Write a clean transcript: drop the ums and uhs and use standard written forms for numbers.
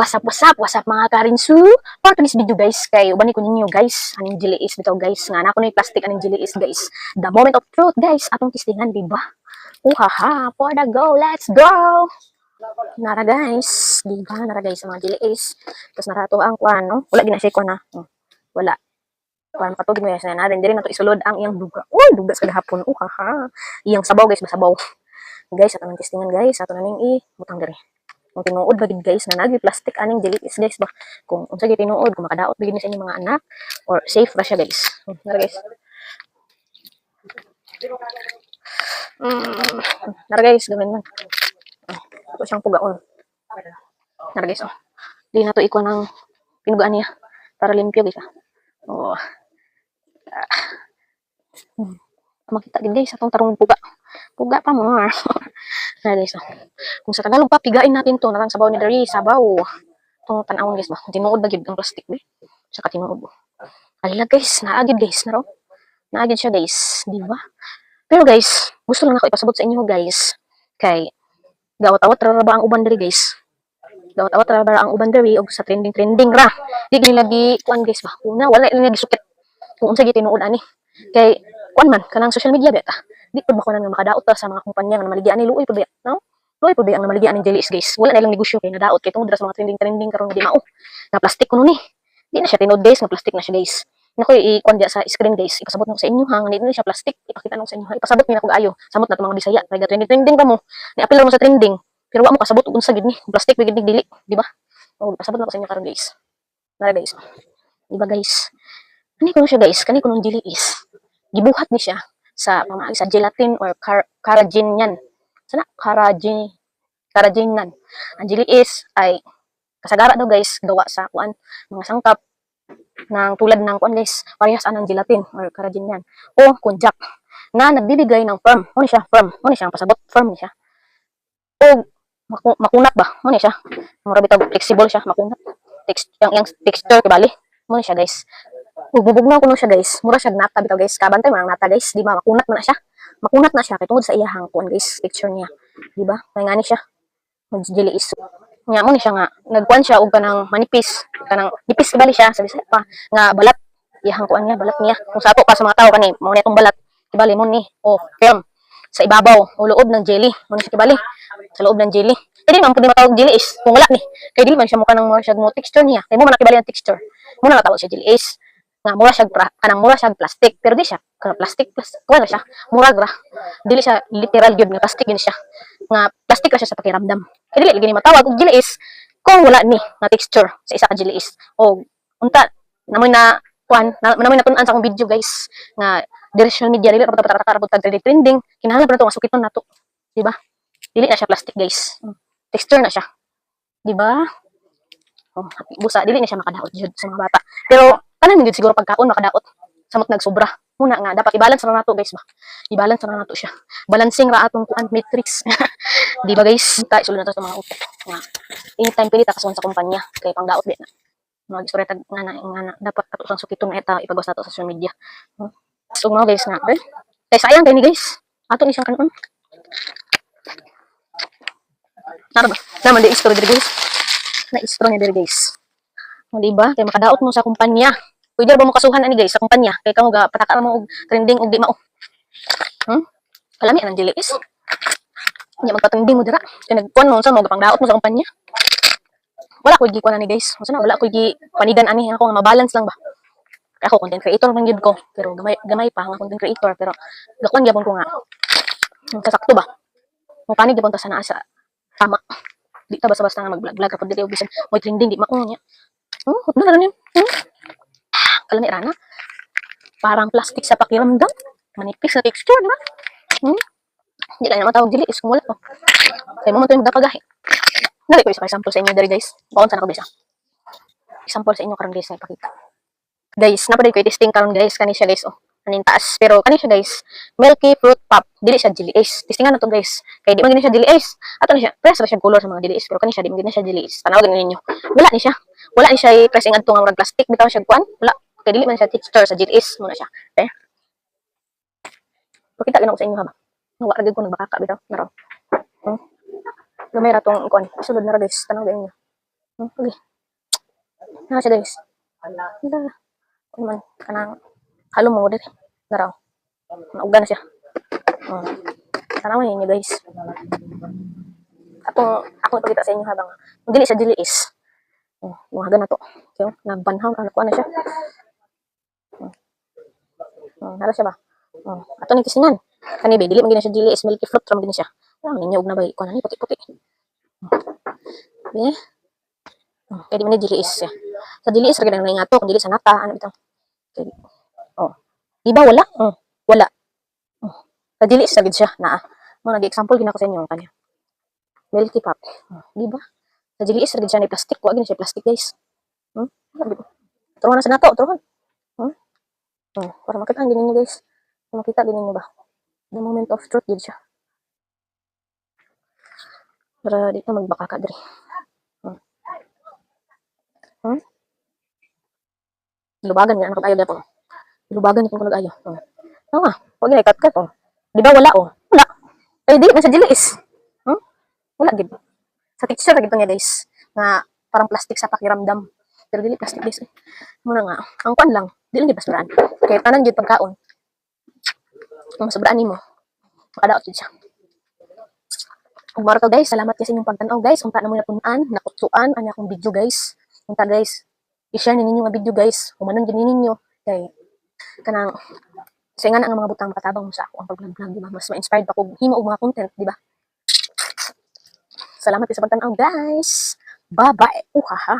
What's up mga karinsu? For today's video guys, kay ubani ko ninyo guys, aning jelly is bitaw guys, nga na ko na plastic aning jelly is guys. The moment of truth guys, atong testingan di ba? Uhaha, for the go, let's go! Nara guys, di ba? Nara guys mga jelly is. Tapos narato ang kuan, no? Wala ginasay ko na. Wala. Kuan patugid mo yan na natin. Dili na to isulod ang iyang duga. Uy, duga sa gahapon. Uhaha. Iyang sabaw guys, basabaw. Guys, atong testingan guys, ato na ning butang diri. Kung tinuod ba gid guys na nagi plastic aning jelly is guys ba, kung unsa gid tinuod, kung makadaot ba gid sa inyong mga anak or safe ba siya guys. Nara guys. Nara guys, gawin man. Ito siyang pugaon. Nara guys, oh. Di na to iko ng pinugaan niya para limpyo guys. Oh. Makita gid guys atong tarong puga. Puga pa mo. Nara guys, oh. Kung sa Tagalog pa pigain natin to, narang sabaw ni Dari, sabaw. Itong tanawon guys ba, tinuod ba gid ang plastic ba? Saka tinuod. Alila guys, naagid guys, naro. Naagid siya guys, di ba? Pero guys, gusto lang ako ipasabot sa inyo guys. Kay gawat-awat ra ba ang uban diri guys? Gawat-awat ra ba ang uban diri og sa trending ra. Di gid lagi kuan guys ba? Una wala lang gisukit. Kung unsa gid tinuod ani. Kay kuan man kanang social media beta. Di pud ba kunan nga makadaot ta sa mga kumpanya nga maligya ni luoy pud ba, no? Luoy pud ba ang maligya ni jelly guys. Wala na lang negosyo kay nadaot kay tungod sa mga trending karon di mao. Na plastic kuno ni. Di na siya tinuod guys, nga plastic na siya guys. Nako i-kuan dia sa screen guys. Ipasabot mo sa inyo ha, nga di siya plastic. Ipakita nako sa inyo. Ipasabot mi na kog ayo. Samot na to mga Bisaya. Kay trending ka mo. Ni apil mo sa trending. Pero wa mo kasabot ug unsa gid ni. Plastic gid ni dili, di ba? O pasabot na ko sa inyo karon guys. Nara guys. Di ba guys? Kani kuno siya guys, kani kuno jelly is. Gibuhat ni siya sa pamaagi sa gelatin or carrageen yan. Sana carrageen nan. Ang jelly is ay kasagara daw guys gawa sa kuan mga sangkap ng tulad ng kuan guys, parehas anang gelatin or carrageen yan. O konjac na nagbibigay ng firm. Mo ni siya firm. Mo ni siya ang pasabot firm ni siya. O makunat ba? Mo ni siya. Mura bitaw flexible siya, makunat. Yang texture kibali. Mo ni siya guys. Bubugnaw ko no siya guys. Mura siya nata bitaw guys. Kabantay man ang nata guys, di ba? Makunat man na siya. Makunat na siya kay tungod sa iyahang kuan guys, texture niya. Di ba? Kay ngani siya. Mag jelly is. Nya mo ni siya nga nagkuan siya og kanang manipis. Kanang nipis kibali siya sa Bisaya pa nga balat. Iyahang kuan niya, balat niya. Kung sa ato pa sa mga tao kani, mo ni itong balat. Kibali mo ni o film sa ibabaw o loob ng jelly. Mo ni siya kibali sa loob ng jelly. Kaya di man pwede matawag jelly is kung wala ni. Kaya di man siya mukha ng mo siya mo texture niya. Kaya mo man nakibali ang texture. Mo na natawag siya jelly is. Nga mura siya kanang mura siya plastic pero di siya kanang plastic wala siya mura ra dili siya literal gyud nga plastic yun siya nga plastic ra siya sa pakiramdam kaya dili lagi ni matawag og jelly is kung wala ni nga texture sa isa ka jelly is o unta namoy na kuan namoy na tun-an sa akong video guys nga social media dili ra pud trending kinahanglan pa nato nga sukiton nato di ba dili na siya plastic guys texture na siya di ba oh busa dili na siya makadaot jud sa mga bata pero tanan gid siguro pagkaon makadaot samot nagsobra muna nga dapat i-balance ra nato guys ba i-balance ra nato siya balancing ra atong kuan matrix di ba guys ta isulod nato sa mga utok nga anytime pili ta kasuon sa kumpanya kay pangdaot di na mga istorya nga dapat ato sang sukiton na eta ipagawas nato sa social media so mga guys nga kay sayang kay ni guys ato ni siyang kanon narba naman di istorya diri guys na istorya diri guys di ba kay makadaot mo sa kumpanya pwede ba mo kasuhan ani guys sa kumpanya kay kamo ga pataka mo og trending og di mao kalami ang dili is nya magpatrending mo dira kay nagkuan mo unsa mo gapangdaot mo sa kumpanya wala ko gi kuan ani guys unsa na wala ko gi panigan ani ako nga mabalance lang ba kay ako content creator man gyud ko pero gamay pa nga content creator pero gakuan gyapon ko nga kasakto ba mo panig gyapon ta sa naa sa tama di ta basta-basta nga mag-vlog ra pud dili og bisan mo trending di mao nya hotdo na rin kalami rana parang plastic sa pakiramdam manipis na texture di ba hindi kaya naman tawag jelly is kung wala to kaya mo man ito yung magdapagahi nari ko isa example sa inyo dari guys baon sana ko bisa example sa inyo karon guys na ipakita guys napaday ko testing karon guys kani siya guys aning taas pero kani siya guys milky fruit pop dili siya jelly ace testingan na to guys kaya di man gini siya jelly ace ato ni siya press ra siya color sa mga jelly ace pero kani siya di man gini siya jelly ace tanawon ninyo wala ni siya pressing adto nga murag plastic bitaw siya kuan wala kay dili man siya texture sa jelly ace muna siya okay pakita gina ko sa inyo ha ba wa ra gid ko nagbakaka bitaw naro gamay ra tong kuan sulod na ra guys tanaw ninyo Okay. Nara siya guys. Wala. Ano man, kanang halong mo dito. Naraw. Nauga na siya. Oh. Tanawin niyo guys. Ako ipakita sa inyo habang dili siya dili is. Oh, mga na to. So, nagbanhaw na nakuha na siya. Nara siya ba? Ato ni kisinan. Kani ba dili man gina siya dili is milky fruit ram gina siya. Ninyo og na ba ko na ni puti-puti. Be. Kaya di man dili is siya. Sa dili is ra gid nga to, dili sa nata ano bitaw. Oh. Di ba wala? Wala. Sa dili is ra gid siya naa. Mo nag-example gina ko sa inyo kanya. Milky pop. Di ba? Sa dili is ra gid siya ni plastic, wa gid siya plastic guys. Turuan na sa nato, turuan. Para makita din niyo guys. Makita din niyo ba? The moment of truth gid siya. Para dito magbaka ka diri. Lubagan nga ako tayo dapo. Lubagan ko kunog ayo. Wag na kat-kat Di ba wala Wala. Ay di man sa dilis. Wala gid. Sa texture gid niya guys. Nga parang plastic sa pakiramdam. Pero dili plastic guys. Muna nga, ang kwan lang, dili gid basurahan. Kaya tanan gid pagkaon. Kung masobraan nimo, makadaot gid siya. Ug maro to guys, salamat kasi inyong pagtan-aw guys. Unta na mo napunan, nakutsuan ani akong video guys. Unta guys, i-share ninyo nga video guys. Humanon gid ninyo kay kanang sa nga ang mga butang makatabang mo sa ako ang pag-vlog, di ba? Mas ma-inspired pa ko himo og mga content, di ba? Salamat sa pagtan-aw guys. Bye-bye. Uhaha.